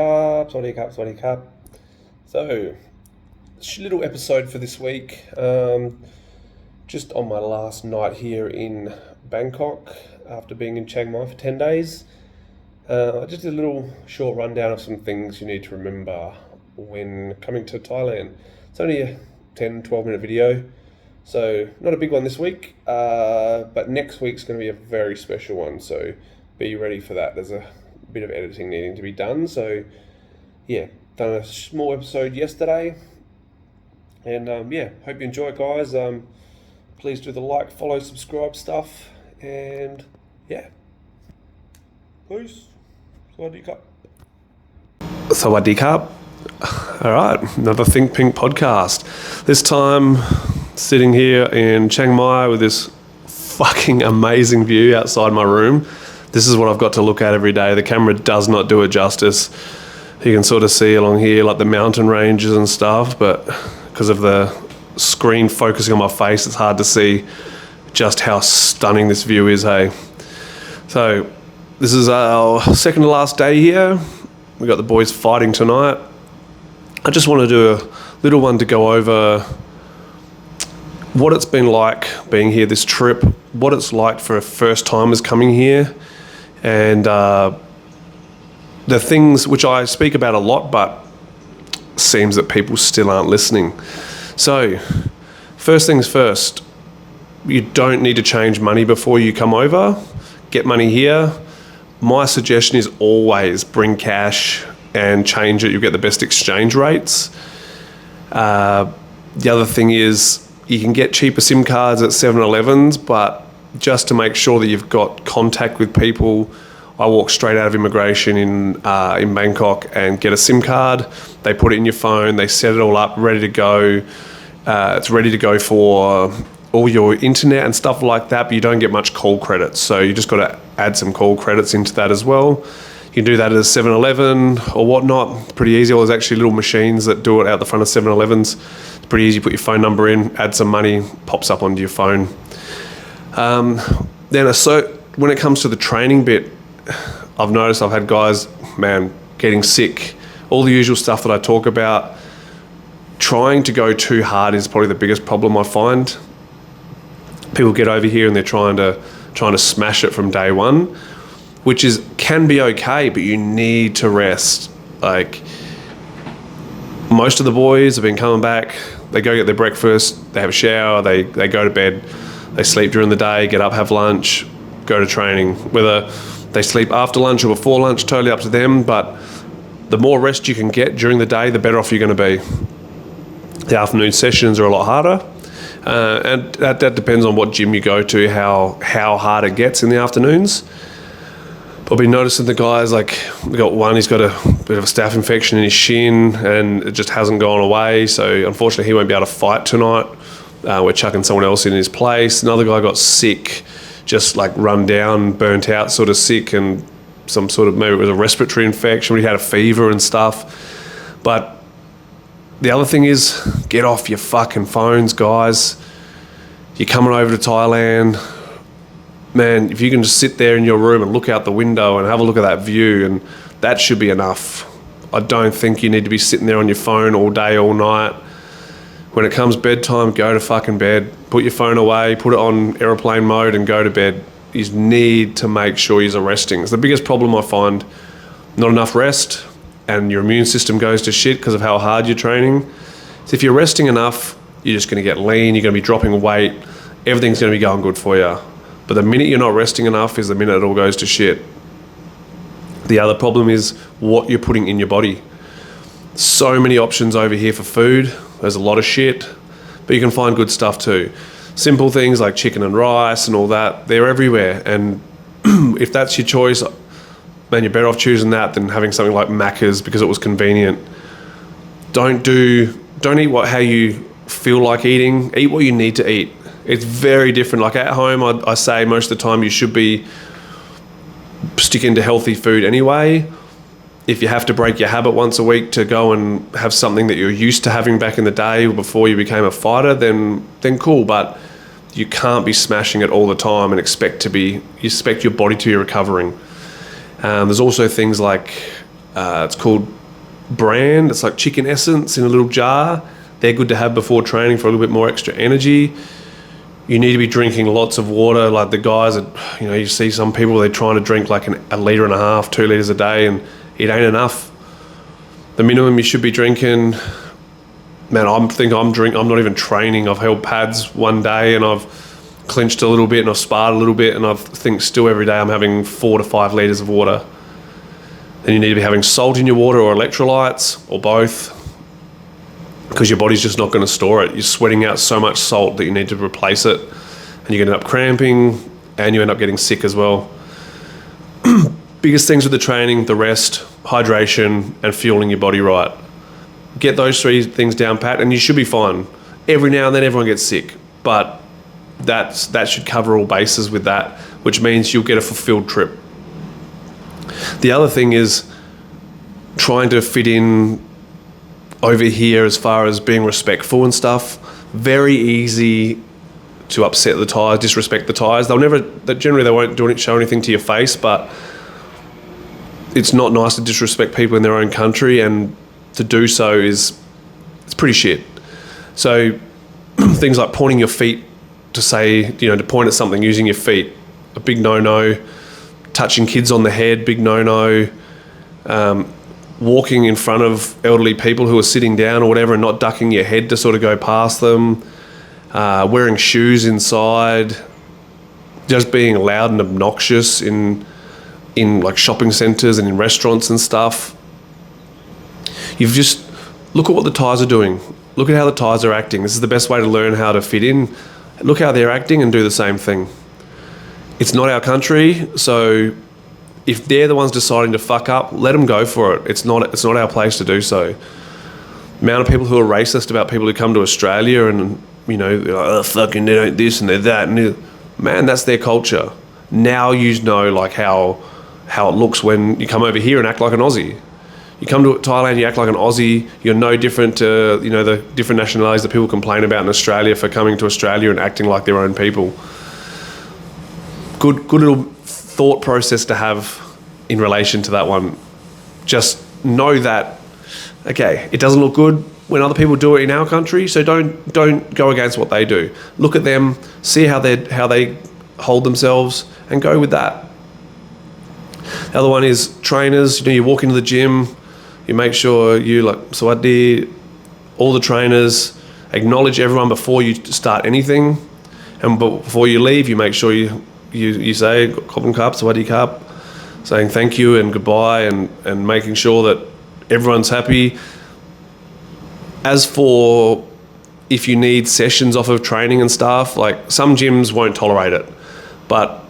Swaddy Cup. So, little episode for this week. Just on my last night here in Bangkok after being in Chiang Mai for 10 days. Just a little short rundown of some things you need to remember when coming to Thailand. It's only a 10-12 minute video, so not a big one this week, but next week's going to be a very special one, so be ready for that. There's a bit of editing needing to be done, so yeah, done a small episode yesterday, and hope you enjoy it, guys. Please do the like, follow, subscribe stuff, and yeah, peace. Swaddy Cup. Swaddy Cup. All right, another Think Pink podcast. This time, sitting here in Chiang Mai with this fucking amazing view outside my room. This is what I've got to look at every day. The camera does not do it justice. You can sort of see along here like the mountain ranges and stuff, but because of the screen focusing on my face, it's hard to see just how stunning this view is, hey? So this is our second to last day here. We got the boys fighting tonight. I just want to do a little one to go over what it's been like being here this trip, what it's like for first timers coming here, and the things which I speak about a lot, but seems that people still aren't listening. So, first things first, you don't need to change money before you come over. Get money here. My suggestion is always bring cash and change it. You'll get the best exchange rates. The other thing is you can get cheaper SIM cards at 7-Elevens, but just to make sure that you've got contact with people, I walk straight out of immigration in Bangkok and get a SIM card. They put it in your phone, they set it all up, ready to go. It's ready to go for all your internet and stuff like that, but you don't get much call credits. So you just got to add some call credits into that as well. You can do that at a 7-Eleven or whatnot. It's pretty easy. There's actually little machines that do it out the front of 7-Elevens. It's pretty easy. Put your phone number in, add some money, pops up onto your phone. So when it comes to the training bit, I've noticed I've had guys, getting sick. All the usual stuff that I talk about. Trying to go too hard is probably the biggest problem I find. People get over here and they're trying to smash it from day one, which can be okay, but you need to rest. Like, most of the boys have been coming back, they go get their breakfast, they have a shower, they go to bed, they sleep during the day, get up, have lunch, go to training. Whether they sleep after lunch or before lunch, totally up to them, but the more rest you can get during the day, the better off you're going to be. The afternoon sessions are a lot harder, and that depends on what gym you go to, how hard it gets in the afternoons. But I've been noticing the guys, like, we got one, he's got a bit of a staph infection in his shin and it just hasn't gone away, so unfortunately he won't be able to fight tonight. We're chucking someone else in his place. Another guy got sick, just like run down, burnt out, sort of sick, and some sort of, maybe it was a respiratory infection, he had a fever and stuff. But the other thing is, get off your fucking phones, guys. You're coming over to Thailand. Man, if you can just sit there in your room and look out the window and have a look at that view, and that should be enough. I don't think you need to be sitting there on your phone all day, all night. When it comes bedtime, go to fucking bed. Put your phone away, put it on airplane mode and go to bed. You need to make sure you're resting. It's the biggest problem I find. Not enough rest, and your immune system goes to shit because of how hard you're training. So if you're resting enough, you're just going to get lean, you're going to be dropping weight, everything's going to be going good for you. But the minute you're not resting enough is the minute it all goes to shit. The other problem is what you're putting in your body. So many options over here for food. There's a lot of shit, but you can find good stuff too. Simple things like chicken and rice and all that, they're everywhere. And if that's your choice, man, you're better off choosing that than having something like Macca's because it was convenient. Don't eat how you feel like eating. Eat what you need to eat. It's very different. Like at home, I say most of the time you should be sticking to healthy food anyway. If you have to break your habit once a week to go and have something that you're used to having back in the day or before you became a fighter, then cool. But you can't be smashing it all the time and expect your body to be recovering. There's also things like it's called brand. It's like chicken essence in a little jar. They're good to have before training for a little bit more extra energy. You need to be drinking lots of water. Like the guys that, you see some people, they're trying to drink like a litre and a half, 2 litres a day, and it ain't enough. The minimum you should be drinking, man, I'm not even training. I've held pads one day and I've clinched a little bit and I've sparred a little bit, and I think still every day I'm having 4 to 5 litres of water. Then you need to be having salt in your water or electrolytes or both, because your body's just not going to store it. You're sweating out so much salt that you need to replace it, and you end up cramping and you end up getting sick as well. Biggest things with the training: the rest, hydration, and fueling your body right. Get those 3 things down pat and you should be fine. Every now and then everyone gets sick, but that should cover all bases with that, which means you'll get a fulfilled trip. The other thing is trying to fit in over here as far as being respectful and stuff. Very easy to upset the tyres, disrespect the tyres. Generally they won't show anything to your face, but it's not nice to disrespect people in their own country, and to do so it's pretty shit. So things like pointing your feet to say, to point at something using your feet, a big no-no. Touching kids on the head, big no-no. Walking in front of elderly people who are sitting down or whatever and not ducking your head to sort of go past them. Wearing shoes inside. Just being loud and obnoxious in like shopping centres and in restaurants and stuff. Look at what the Thais are doing. Look at how the Thais are acting. This is the best way to learn how to fit in. Look how they're acting and do the same thing. It's not our country, so if they're the ones deciding to fuck up, let them go for it. It's not our place to do so. The amount of people who are racist about people who come to Australia and, they're like, oh, fucking, they don't this and they're that. Man, that's their culture. Now you know like how it looks when you come over here and act like an Aussie. You come to Thailand, you act like an Aussie. You're no different to, the different nationalities that people complain about in Australia for coming to Australia and acting like their own people. Good little thought process to have in relation to that one. Just know that, okay, it doesn't look good when other people do it in our country, so don't go against what they do. Look at them, see how they hold themselves, and go with that. The other one is trainers. You walk into the gym, you make sure you like Sawadee, all the trainers, acknowledge everyone before you start anything, and before you leave, you make sure you say Kopun Kap, Sawadee Kap, saying thank you and goodbye, and making sure that everyone's happy. As for if you need sessions off of training and stuff, like some gyms won't tolerate it, but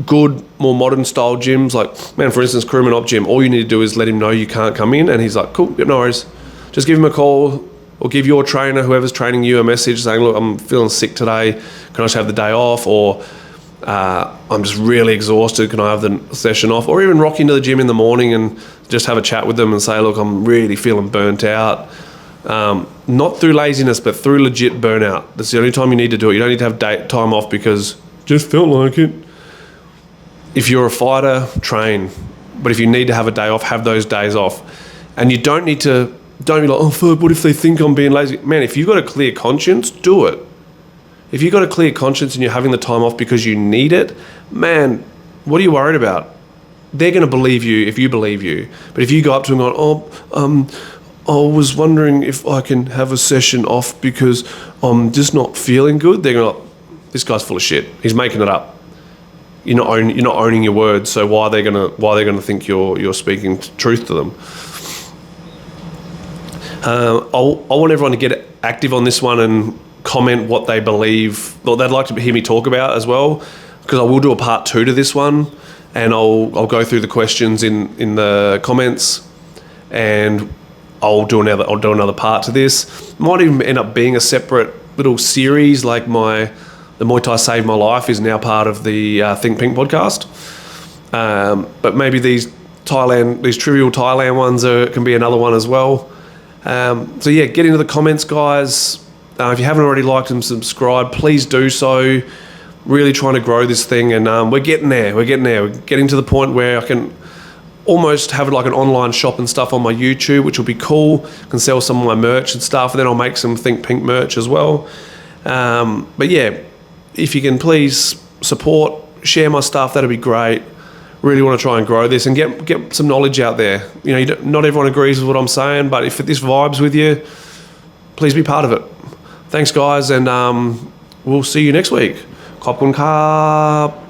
good, more modern style gyms, like, man, for instance, Crewman Op Gym, all you need to do is let him know you can't come in, and he's like, cool, no worries. Just give him a call, or give your trainer, whoever's training you, a message saying, look, I'm feeling sick today, can I just have the day off? Or I'm just really exhausted, can I have the session off? Or even rock into the gym in the morning and just have a chat with them and say, look, I'm really feeling burnt out. Not through laziness, but through legit burnout. That's the only time you need to do it. You don't need to have time off because just felt like it. If you're a fighter, train. But if you need to have a day off, have those days off. And you don't be like, oh, fuck, what if they think I'm being lazy? Man, if you've got a clear conscience, do it. If you've got a clear conscience and you're having the time off because you need it, man, what are you worried about? They're going to believe you if you believe you. But if you go up to them going, I was wondering if I can have a session off because I'm just not feeling good, they're going to, this guy's full of shit. He's making it up. You're not owning your words, so why are they gonna think you're speaking truth to them? I want everyone to get active on this one and comment what they believe, or they'd like to hear me talk about as well, because I will do a part 2 to this one, and I'll go through the questions in the comments, and I'll do another part to this. Might even end up being a separate little series, like the Muay Thai Saved My Life is now part of the Think Pink podcast. But maybe these trivial Thailand ones can be another one as well. So yeah, get into the comments, guys. If you haven't already liked and subscribed, please do so. Really trying to grow this thing, and we're getting there. We're getting to the point where almost have like an online shop and stuff on my YouTube, which will be cool. Can sell some of my merch and stuff, and then I'll make some Think Pink merch as well. But yeah, if you can please support, share my stuff, that'd be great. Really want to try and grow this and get some knowledge out there. You know, not everyone agrees with what I'm saying, but if this vibes with you, please be part of it. Thanks, guys, and we'll see you next week. Khop kun khap.